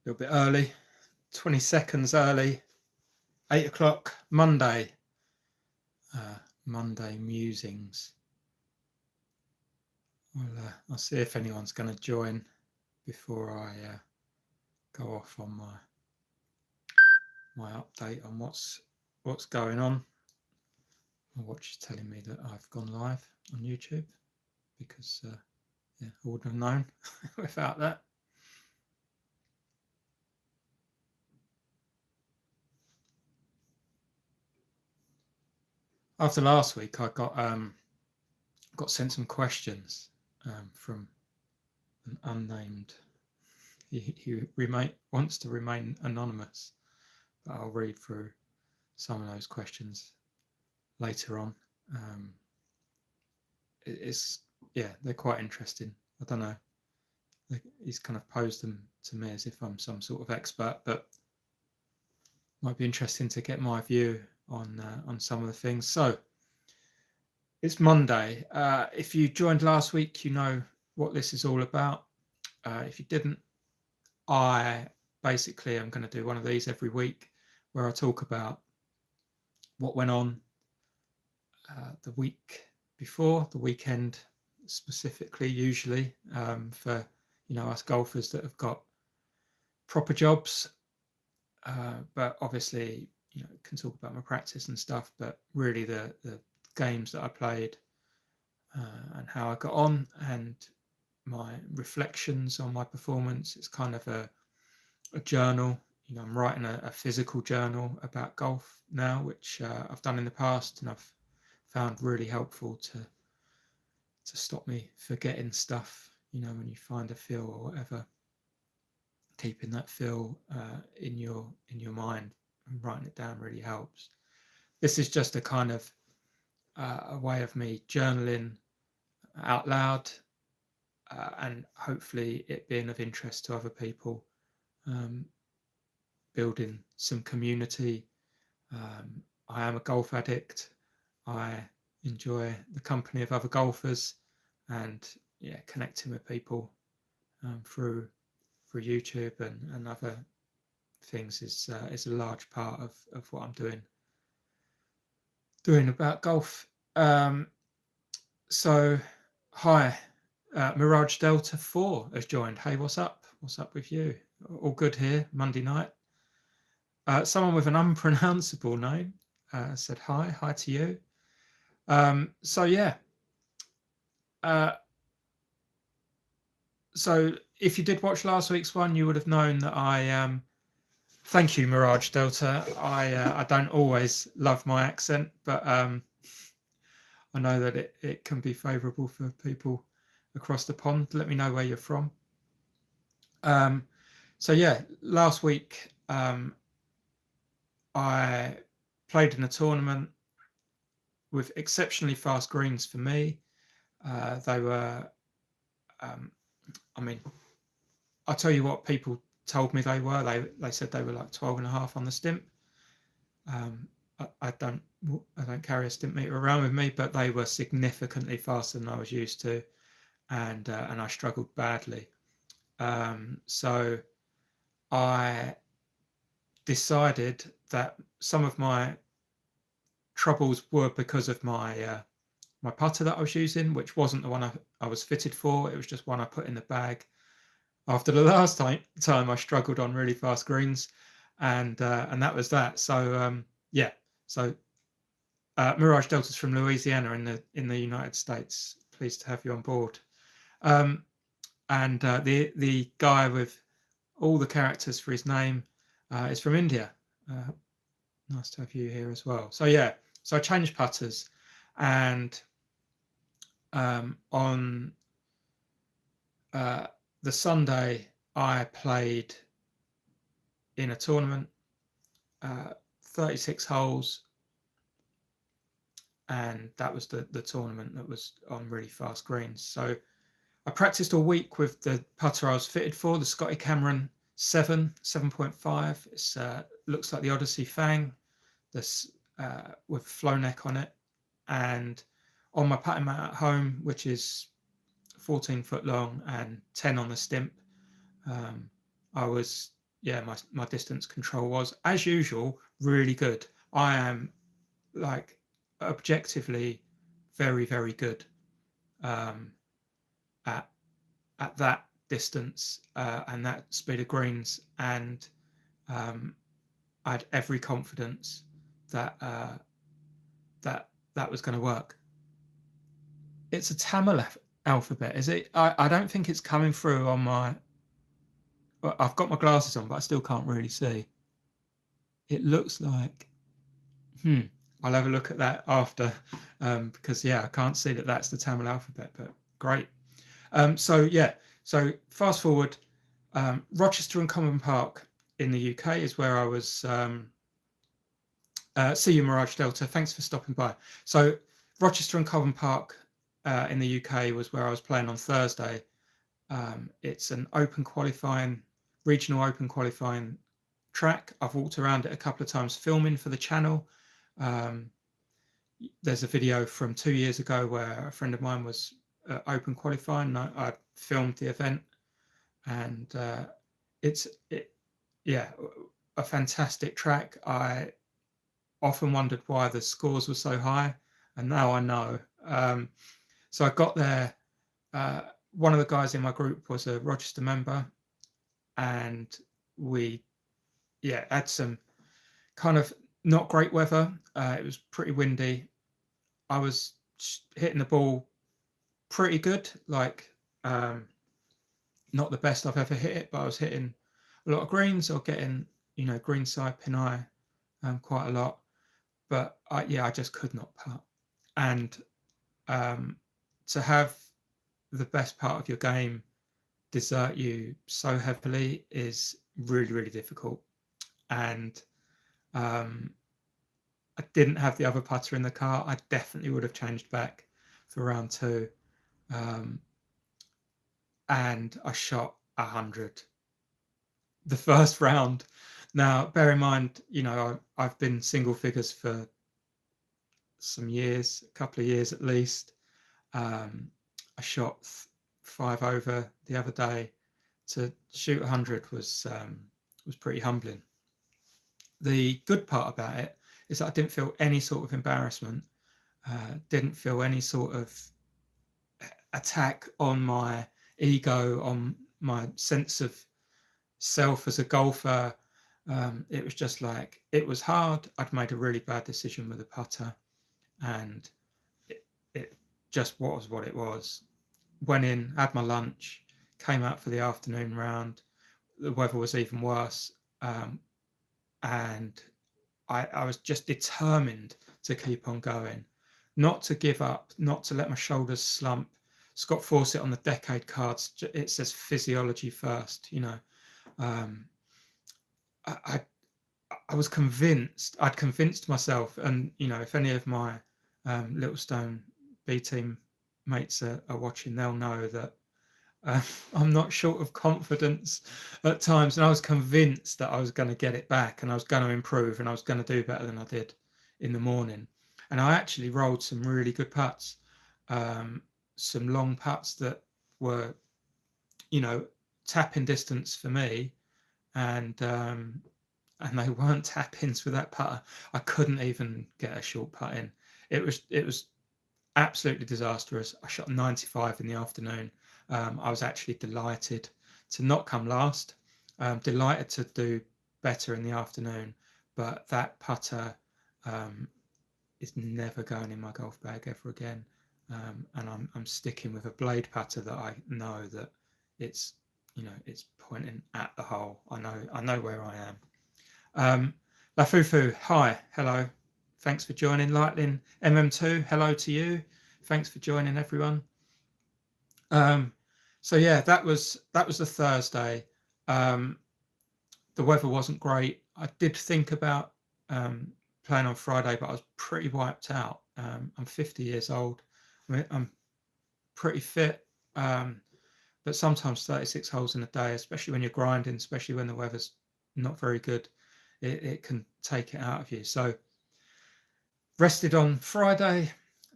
little bit early, 20 seconds early, 8 o'clock, Monday, Monday Musings. I'll see if anyone's going to join before I go off on my update on what's going on. My watch is telling me that I've gone live on YouTube because I wouldn't have known without that. After last week, I got sent some questions from an unnamed. He wants to remain anonymous, but I'll read through some of those questions later on. They're quite interesting. I don't know. He's kind of posed them to me as if I'm some sort of expert, but might be interesting to get my view on some of the things. So it's Monday. If you joined last week, you know what this is all about. If you didn't, I basically am going to do one of these every week where I talk about what went on the week before, the weekend specifically, usually for us golfers that have got proper jobs. But obviously, can talk about my practice and stuff, but really the games that I played and how I got on and my reflections on my performance. It's kind of a journal. I'm writing a physical journal about golf now, which I've done in the past, and I've found really helpful to stop me forgetting stuff. When you find a feel or whatever, keeping that feel in your mind and writing it down really helps. This is just a kind of a way of me journaling out loud and hopefully it being of interest to other people, building some community. I am a golf addict. I enjoy the company of other golfers and connecting with people through YouTube and other things is a large part of what I'm doing about golf. So hi, Mirage Delta 4 has joined. Hey, what's up? What's up with you? All good here, Monday night. Someone with an unpronounceable name said hi to you. So if you did watch last week's one, you would have known that thank you, Mirage Delta. I don't always love my accent, but I know that it can be favourable for people across the pond. Let me know where you're from. Last week I played in a tournament with exceptionally fast greens for me. They were, I'll tell you what people told me they were. They said they were like 12.5 on the stimp. I don't carry a stimp meter around with me, but they were significantly faster than I was used to, and I struggled badly. So I decided that some of my troubles were because of my putter that I was using, which wasn't the one I was fitted for. It was just one I put in the bag after the last time I struggled on really fast greens, and that was that. So Mirage Delta's from Louisiana in the United States. Pleased to have you on board. And the guy with all the characters for his name is from India. Nice to have you here as well. So I changed putters, and on the Sunday I played in a tournament, 36 holes, and that was the tournament that was on really fast greens. So I practiced all week with the putter I was fitted for, the Scotty Cameron 7.5. It looks like the Odyssey Fang, this with flow neck on it. And on my putting mat at home, which is 14 foot long and 10 on the stimp, I was yeah, my distance control was, as usual, really good. I am like objectively very, very good um, at that distance and that speed of greens, and I had every confidence that that was going to work. It's a Tamil alphabet, is it? I don't think it's coming through on my. Well, I've got my glasses on, but I still can't really see. It looks like. I'll have a look at that after, because yeah, I can't see that that's the Tamil alphabet. But great. So fast forward. Rochester and Common Park in the UK is where I was. See you, Mirage Delta. Thanks for stopping by. So Rochester and Common Park in the UK was where I was playing on Thursday. It's an regional open qualifying track. I've walked around it a couple of times filming for the channel. There's a video from 2 years ago where a friend of mine was open qualifying. I filmed the event, and it's a fantastic track. I often wondered why the scores were so high, and now I know. So I got there. One of the guys in my group was a Rochester member, and we had some kind of not great weather. It was pretty windy. I was hitting the ball pretty good, like not the best I've ever hit it, but I was hitting a lot of greens or getting, greenside pin eye quite a lot. But I just could not putt. And to have the best part of your game desert you so heavily is really, really difficult. And I didn't have the other putter in the car. I definitely would have changed back for round 2. And I shot 100 the first round. Now, bear in mind, I've been single figures for some years, a couple of years at least. I shot 5 over the other day. To shoot 100 was pretty humbling. The good part about it is that I didn't feel any sort of embarrassment, didn't feel any sort of attack on my ego, on my sense of self as a golfer. It was just like, it was hard. I'd made a really bad decision with the putter, and it just was what it was. Went in, had my lunch, came out for the afternoon round. The weather was even worse. And I was just determined to keep on going, not to give up, not to let my shoulders slump. Scott Fawcett on the decade cards, it says physiology first. I was convinced. I'd convinced myself, and if any of my Littlestone B team mates are watching, they'll know that I'm not short of confidence at times, and I was convinced that I was going to get it back, and I was going to improve, and I was going to do better than I did in the morning. And I actually rolled some really good putts, some long putts that were, tap-in distance for me, and they weren't tap-ins with that putter. I couldn't even get a short putt in. It was absolutely disastrous. I shot 95 in the afternoon. I was actually delighted to not come last, delighted to do better in the afternoon, but that putter is never going in my golf bag ever again. And I'm sticking with a blade putter that I know that it's pointing at the hole. I know where I am. Lafufu, hi, hello. Thanks for joining. Lightning MM2, hello to you. Thanks for joining, everyone. So yeah, that was the Thursday. The weather wasn't great. I did think about playing on Friday, but I was pretty wiped out. I'm 50 years old. I'm pretty fit, but sometimes 36 holes in a day, especially when you're grinding, especially when the weather's not very good, it can take it out of you. So rested on Friday,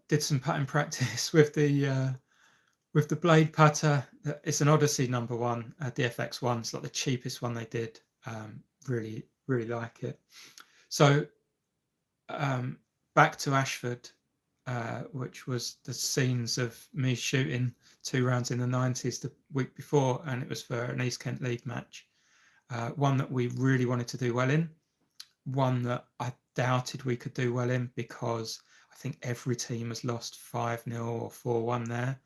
did some putting practice with the blade putter. It's an Odyssey number 1, DFX1. It's like the cheapest one they did. Really, really like it. So back to Ashford, which was the scenes of me shooting 2 rounds in the 90s the week before, and it was for an East Kent League match. One that we really wanted to do well in, one that I doubted we could do well in because I think every team has lost 5-0 or 4-1 there.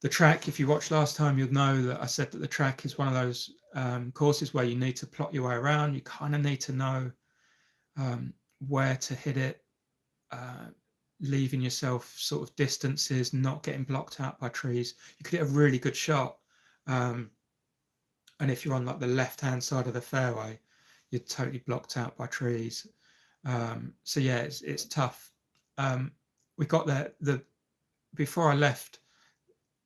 The track, if you watched last time, you'll know that I said that the track is one of those courses where you need to plot your way around. You kind of need to know where to hit it, leaving yourself sort of distances, not getting blocked out by trees. You could hit a really good shot. And if you're on like the left-hand side of the fairway, you're totally blocked out by trees. So yeah, it's tough. We got there. Before I left,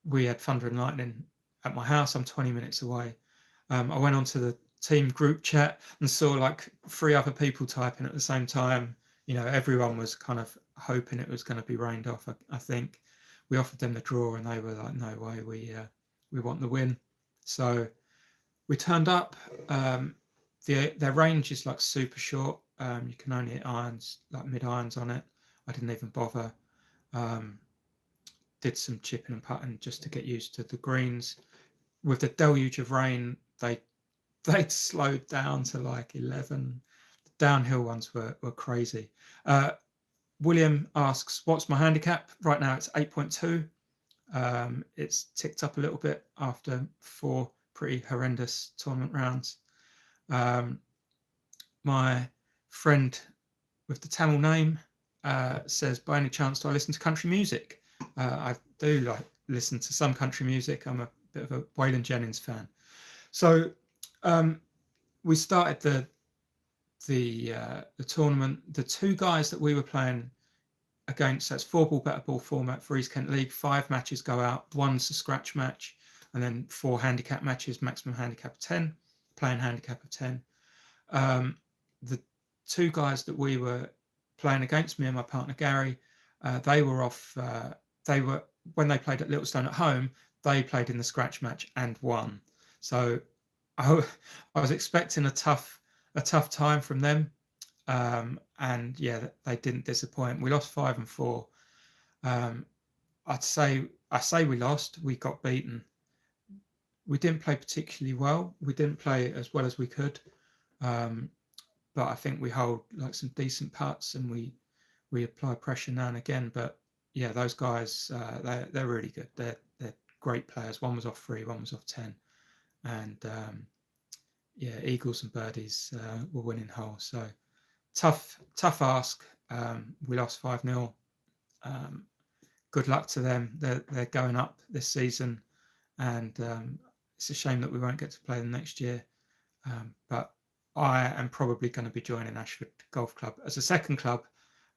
we had thunder and lightning at my house. I'm 20 minutes away. I went onto the team group chat and saw like 3 other people typing at the same time. Everyone was kind of hoping it was going to be rained off. I think we offered them the draw and they were like, no way, we want the win. So we turned up. Their range is like super short. You can only hit irons, like mid irons on it. I didn't even bother. Did some chipping and putting just to get used to the greens. With the deluge of rain, they'd slowed down to like 11. The downhill ones were crazy. William asks, what's my handicap? Right now it's 8.2. It's ticked up a little bit after 4 pretty horrendous tournament rounds. My friend with the Tamil name says, by any chance do I listen to country music? I do like listen to some country music. I'm a bit of a Waylon Jennings fan. So we started the tournament. The 2 guys that we were playing against, that's 4-ball better ball format for East Kent League. 5 matches go out, 1's a scratch match, and then 4 handicap matches, maximum handicap of 10, playing handicap of 10. The 2 guys that we were playing against, me and my partner Gary, they were off. When they played at Littlestone at home, they played in the scratch match and won. So I was expecting a tough time from them, and yeah, they didn't disappoint. We lost 5 and 4. I say we lost. We got beaten. We didn't play particularly well. We didn't play as well as we could, but I think we hold like some decent putts and we apply pressure now and again. But yeah, those guys, they're really good. They're great players. One was off 3, one was off 10, and yeah, eagles and birdies were winning holes. So tough ask. We lost 5-0. Good luck to them. They're going up this season, and it's a shame that we won't get to play them next year. But I am probably going to be joining Ashford Golf Club as a second club,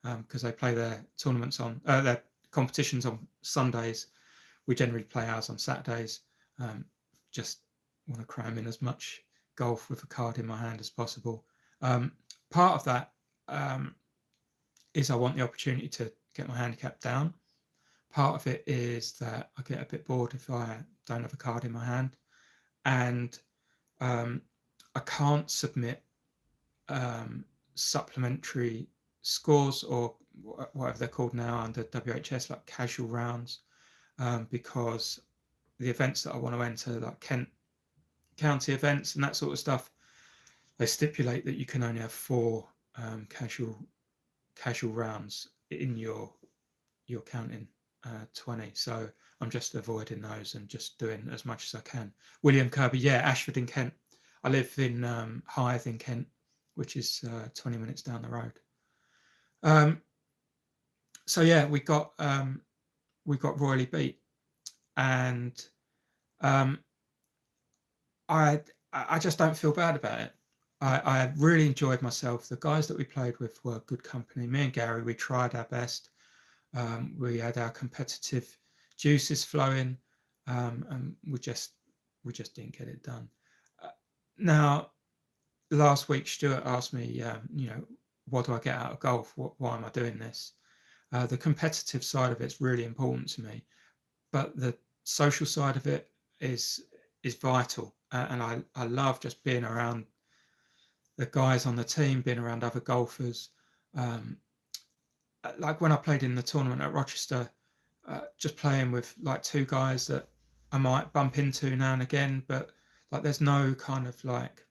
because they play their tournaments on their competitions on Sundays. We generally play ours on Saturdays. Just want to cram in as much golf with a card in my hand as possible. Part of that is I want the opportunity to get my handicap down. Part of it is that I get a bit bored if I don't have a card in my hand, and I can't submit supplementary scores or whatever they're called now under WHS, like casual rounds, because the events that I want to enter, like Kent County events and that sort of stuff, they stipulate that you can only have 4 casual rounds in your counting 20. So I'm just avoiding those and just doing as much as I can. William Kirby, yeah, Ashford in Kent. I live in Hythe in Kent, which is 20 minutes down the road. So yeah, we got royally beat, and I just don't feel bad about it. I really enjoyed myself. The guys that we played with were good company. Me and Gary, we tried our best. We had our competitive juices flowing, and we just didn't get it done. Now, last week, Stuart asked me, what do I get out of golf? Why am I doing this? The competitive side of it's really important to me, but the social side of it is vital. And I love just being around the guys on the team, being around other golfers. Like when I played in the tournament at Rochester, just playing with like two guys that I might bump into now and again, but like there's no kind of like,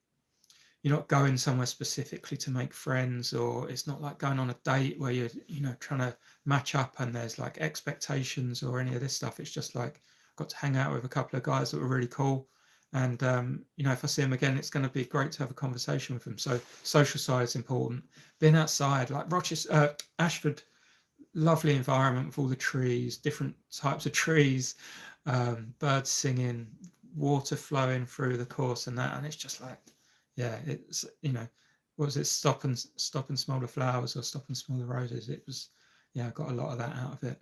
you're not going somewhere specifically to make friends, or it's not like going on a date where you're, trying to match up and there's like expectations or any of this stuff. It's just like got to hang out with a couple of guys that were really cool. And, if I see them again, it's going to be great to have a conversation with them. So social side is important. Being outside, like Rochester, Ashford, lovely environment with all the trees, different types of trees, birds singing, water flowing through the course and that. And it's just like, yeah, it's, what was it? Stop and smell the flowers, or stop and smell the roses. It was, I got a lot of that out of it.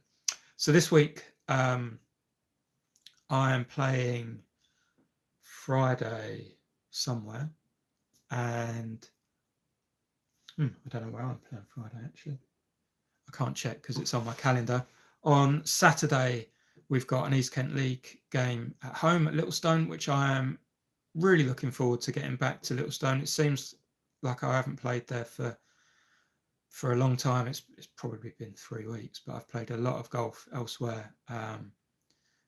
So this week, I am playing Friday somewhere, and I don't know where I'm playing Friday actually. I can't check because it's on my calendar. On Saturday, we've got an East Kent League game at home at Littlestone, which I am really looking forward to getting back to Littlestone. It seems like I haven't played there for a long time. It's probably been 3 weeks, but I've played a lot of golf elsewhere.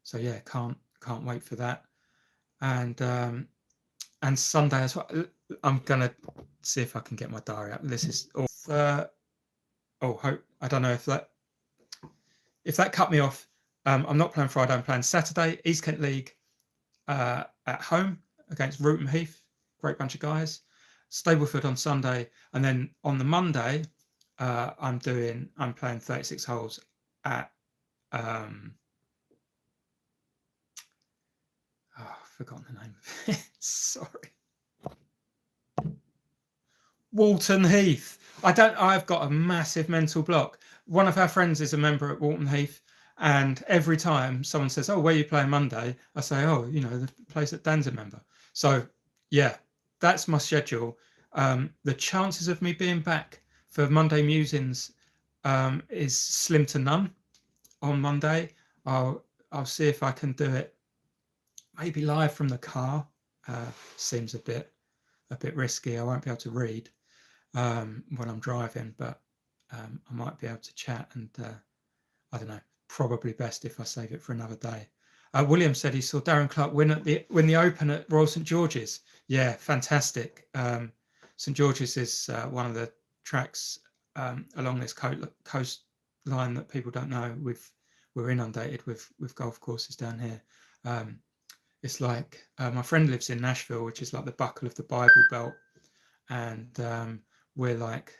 So yeah, can't wait for that. And Sunday as well. I'm gonna see if I can get my diary up. This is hope. I don't know if that cut me off. I'm not playing Friday. I'm playing Saturday, East Kent League at home against Rootham Heath. Great bunch of guys. Stableford on Sunday, and then on the Monday, I'm playing 36 holes at I've forgotten the name of it. Sorry. Walton Heath. I've got a massive mental block. One of our friends is a member at Walton Heath, and every time someone says, "Oh, where are you playing Monday?" I say, "Oh, the place that Dan's a member." So yeah, that's my schedule. The chances of me being back for Monday Musings is slim to none on Monday. I'll see if I can do it maybe live from the car. Seems a bit risky. I won't be able to read when I'm driving, but I might be able to chat, and I don't know, probably best if I save it for another day. William said he saw Darren Clark win the Open at Royal St George's. Yeah, fantastic. St George's is one of the tracks along this coastline that people don't know. We're inundated with golf courses down here. It's like my friend lives in Nashville, which is like the buckle of the Bible Belt, and we're like,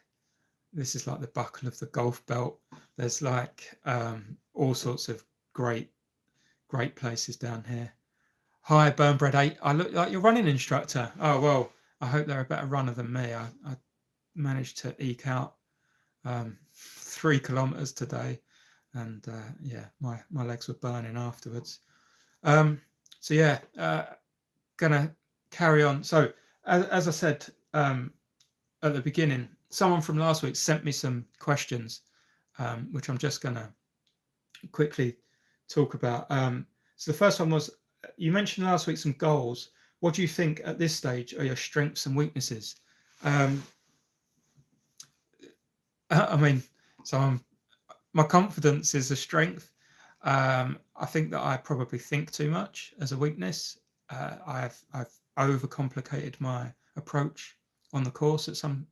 this is like the buckle of the golf belt. There's like all sorts of great places down here. Hi, Burnbread 8. I look like your running instructor. Oh, well, I hope they're a better runner than me. I managed to eke out 3 kilometers today, and yeah, my legs were burning afterwards. So yeah, gonna carry on. So as I said at the beginning, someone from last week sent me some questions, which I'm just gonna quickly talk about. So the first one was, you mentioned last week some goals. What do you think at this stage are your strengths and weaknesses? I mean, so my confidence is a strength. I think that I probably think too much as a weakness. I've overcomplicated my approach on the course at some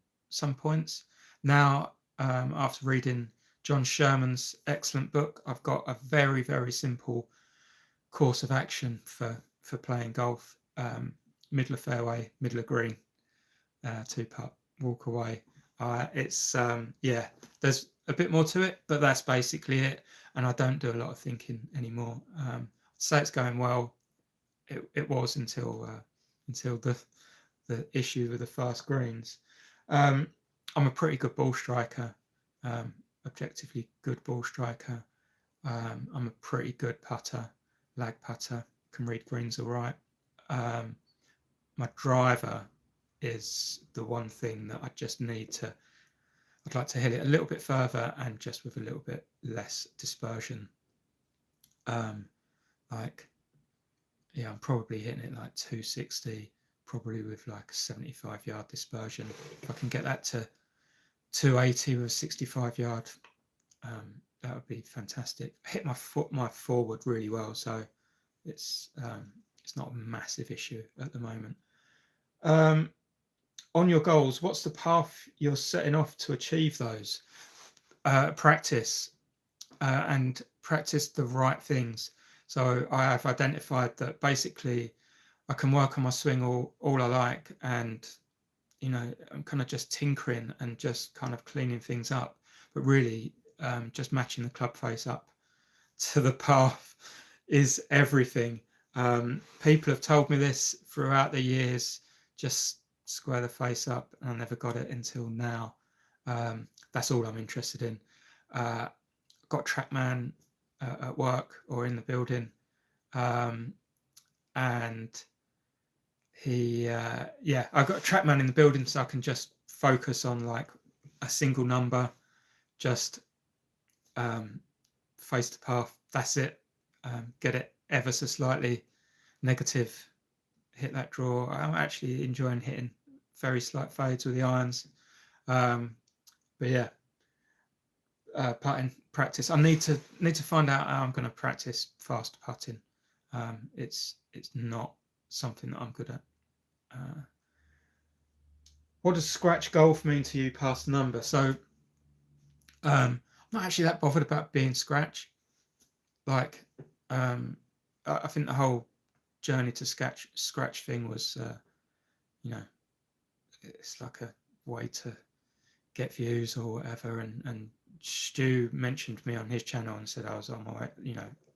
points. Now, after reading John Sherman's excellent book, I've got a very, very simple course of action for playing golf. Middle of fairway, middle of green, 2-putt, walk away. It's yeah, there's a bit more to it, but that's basically it. And I don't do a lot of thinking anymore. I'd say it's going well. It was until the issue with the fast greens. I'm a pretty good ball striker, objectively good ball striker. I'm a pretty good putter, lag putter, can read greens all right. My driver is the one thing that I just need to, I'd like to hit it a little bit further and just with a little bit less dispersion. Like, yeah, I'm probably hitting it like 260, probably with like a 75-yard dispersion. If I can get that to 280 with a 65-yard, that would be fantastic. I hit my forward really well, so it's not a massive issue at the moment. On your goals, what's the path you're setting off to achieve those? Practice, and practice the right things. So I have identified that basically I can work on my swing all I like, and I'm kind of just tinkering and just kind of cleaning things up, but really just matching the club face up to the path is everything. People have told me this throughout the years, just square the face up, and I never got it until now. That's all I'm interested in. Got TrackMan at work or in the building, and he I've got a TrackMan in the building, so I can just focus on like a single number, just face the path, that's it. Get it ever so slightly negative, hit that draw. I'm actually enjoying hitting very slight fades with the irons, but yeah, putting practice. I need to find out how I'm going to practice fast putting. It's not something that I'm good at. What does scratch golf mean to you past the number? So I'm not actually that bothered about being scratch. Like I think the whole journey to scratch thing was it's like a way to get views or whatever, and Stu mentioned me on his channel and said I was on my way,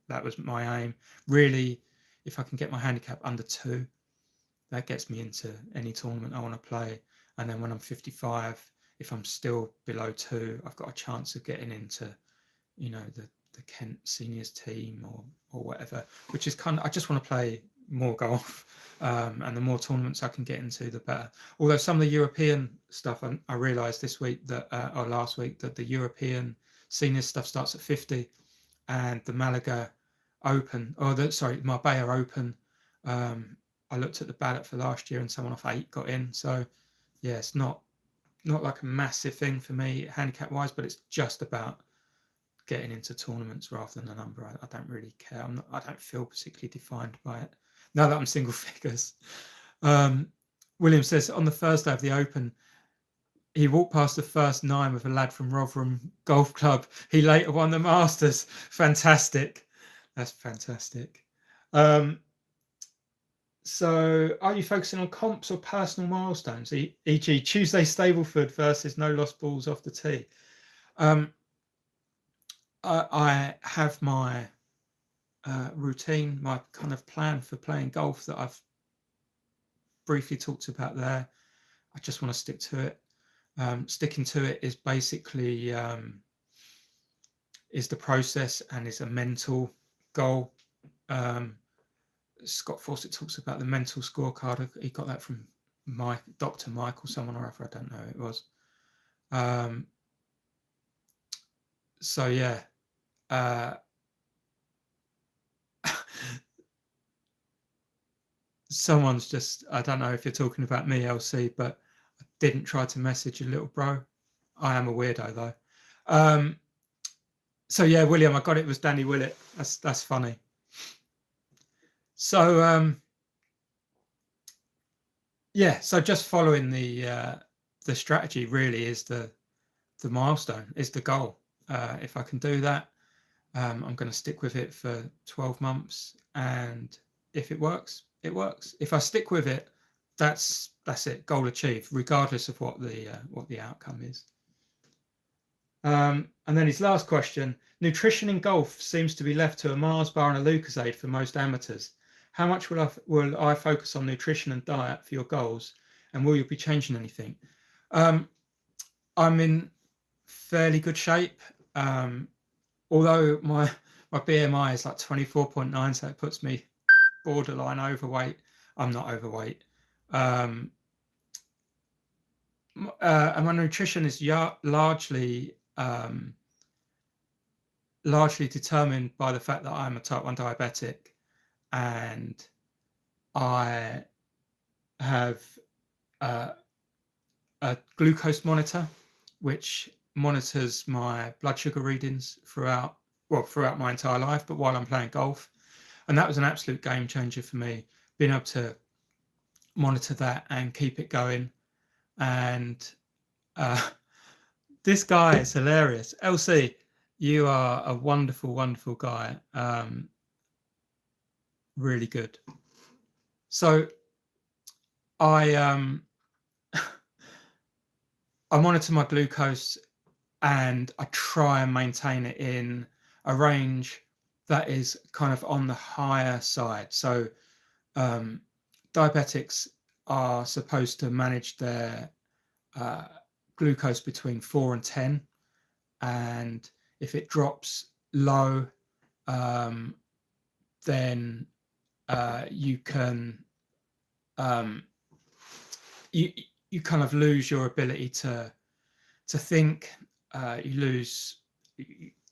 that was my aim really. If I can get my handicap under 2, that gets me into any tournament I want to play, and then when I'm 55, if I'm still below 2, I've got a chance of getting into the Kent seniors team or whatever, which is kind of, I just want to play more golf, and the more tournaments I can get into, the better. Although some of the European stuff, I realized this week that or last week, that the European senior stuff starts at 50, and the Malaga Open, Marbella Open, I looked at the ballot for last year and someone off 8 got in. So yeah, it's not like a massive thing for me handicap wise, but it's just about getting into tournaments rather than a number. I don't really care. I don't feel particularly defined by it now that I'm single figures. William says on the first day of the Open, he walked past the first 9 with a lad from Rotherham Golf Club. He later won the Masters. Fantastic. That's fantastic. So are you focusing on comps or personal milestones, e.g. Tuesday Stableford versus no lost balls off the tee? I have my routine, my kind of plan for playing golf that I've briefly talked about there. I just want to stick to it. Sticking to it is basically is the process and is a mental goal. Scott Fawcett talks about the mental scorecard. He got that from Dr. Michael, someone or other, I don't know who it was. So yeah, someone's just, I don't know if you're talking about me, LC, but I didn't try to message a little bro. I am a weirdo though. So yeah, William, I got it was Danny Willett. That's funny. So yeah, so just following the strategy really is the milestone, is the goal. If I can do that, I'm going to stick with it for 12 months, and if it works, it works. If I stick with it, that's it, goal achieved, regardless of what the outcome is. And then his last question: nutrition in golf seems to be left to a Mars bar and a Lucozade for most amateurs. How much will I focus on nutrition and diet for your goals, and will you be changing anything? I'm in fairly good shape, although my BMI is like 24.9, so it puts me borderline overweight. I'm not overweight. And my nutrition is largely determined by the fact that I'm a type 1 diabetic, and I have a glucose monitor, which monitors my blood sugar readings throughout my entire life, but while I'm playing golf. And that was an absolute game changer for me, being able to monitor that and keep it going. And this guy is hilarious. LC, you are a wonderful, wonderful guy. Really good. So I I monitor my glucose, and I try and maintain it in a range that is kind of on the higher side. So diabetics are supposed to manage their glucose between 4 and 10, and if it drops low, then you can you kind of lose your ability to think. You lose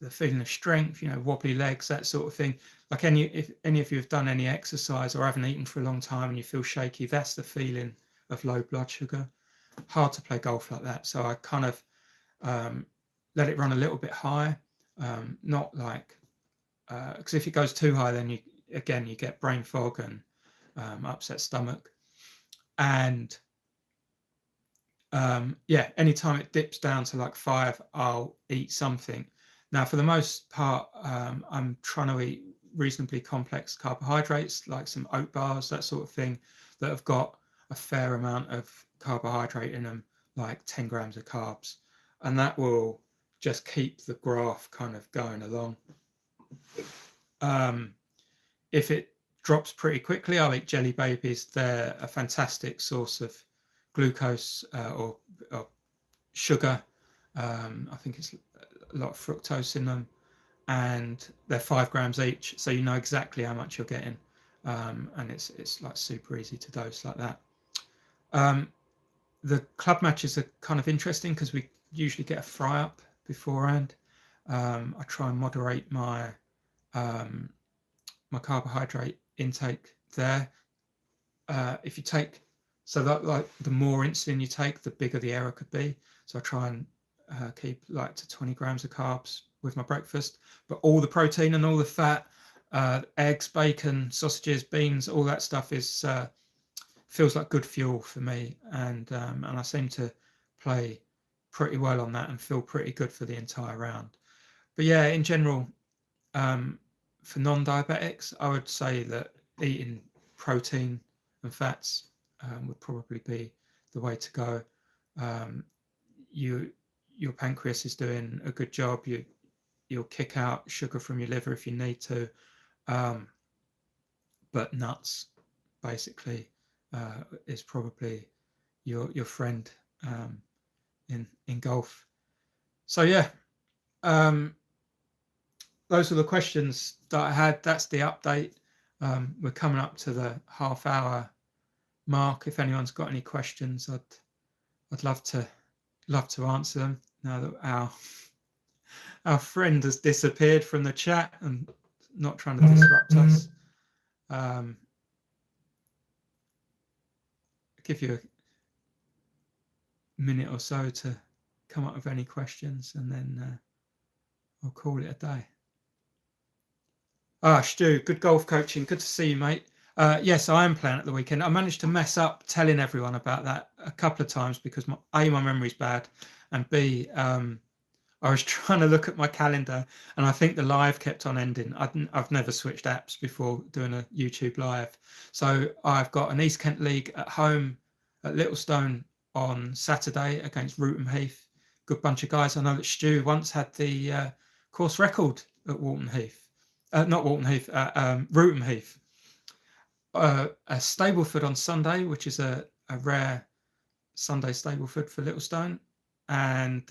the feeling of strength, wobbly legs, that sort of thing. Like if any of you have done any exercise or haven't eaten for a long time and you feel shaky, that's the feeling of low blood sugar. Hard to play golf like that. So I kind of let it run a little bit high, not like, because if it goes too high, then you get brain fog and upset stomach. And anytime it dips down to like 5, I'll eat something. Now, for the most part, I'm trying to eat reasonably complex carbohydrates, like some oat bars, that sort of thing, that have got a fair amount of carbohydrate in them, like 10 grams of carbs. And that will just keep the graph kind of going along. If it drops pretty quickly, I'll eat jelly babies. They're a fantastic source of glucose or sugar. I think it's a lot of fructose in them, and they're 5 grams each, so you know exactly how much you're getting, and it's like super easy to dose like that. The club matches are kind of interesting because we usually get a fry up beforehand. I try and moderate my my carbohydrate intake there. If you take, so that like the more insulin you take, the bigger the error could be. So I try and keep like to 20 grams of carbs with my breakfast, but all the protein and all the fat, eggs, bacon, sausages, beans, all that stuff is feels like good fuel for me, and I seem to play pretty well on that and feel pretty good for the entire round. But yeah, in general, for non-diabetics, I would say that eating protein and fats would probably be the way to go. Your pancreas is doing a good job. You'll kick out sugar from your liver if you need to, but nuts basically is probably your friend in golf. So yeah, those are the questions that I had. That's the update. We're coming up to the half-hour mark. If anyone's got any questions, I'd love to answer them now that our friend has disappeared from the chat and not trying to disrupt us. I'll give you a minute or so to come up with any questions, and then I'll call it a day. Stu, good golf coaching. Good to see you, mate. Yes, I am playing at the weekend. I managed to mess up telling everyone about that a couple of times because my memory's bad, and B, I was trying to look at my calendar, and I think the live kept on ending. I've never switched apps before doing a YouTube live. So I've got an East Kent League at home at Littlestone on Saturday against Rootham Heath. Good bunch of guys. I know that Stu once had the course record at Walton Heath. Not Walton Heath, Rootham Heath. A Stableford on Sunday, which is a rare Sunday Stableford for Littlestone. And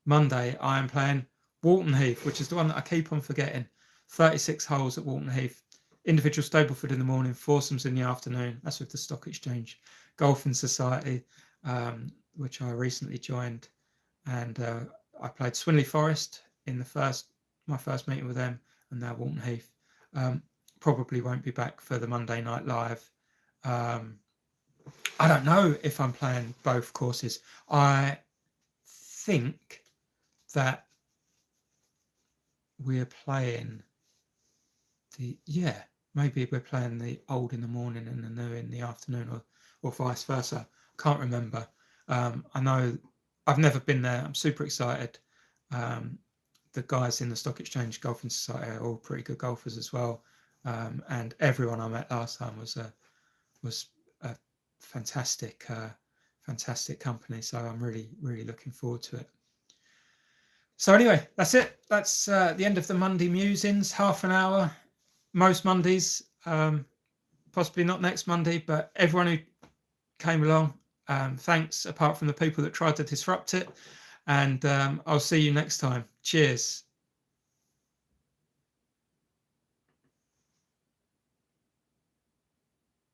Monday, I am playing Walton Heath, which is the one that I keep on forgetting. 36 holes at Walton Heath. Individual Stableford in the morning, foursomes in the afternoon. That's with the Stock Exchange Golfing Society, which I recently joined. And I played Swinley Forest in my first meeting with them, and now Walton Heath. Probably won't be back for the Monday night live. I don't know if I'm playing both courses. I think that we're playing maybe we're playing the old in the morning and the new in the afternoon, or vice versa. Can't remember. I know I've never been there. I'm super excited. The guys in the Stock Exchange Golfing Society are all pretty good golfers as well, and everyone I met last time was a fantastic company. So I'm really looking forward to it. So anyway, that's it. That's the end of the Monday Musings. Half an hour. Most Mondays, possibly not next Monday, but everyone who came along, thanks, apart from the people that tried to disrupt it. And I'll see you next time. Cheers.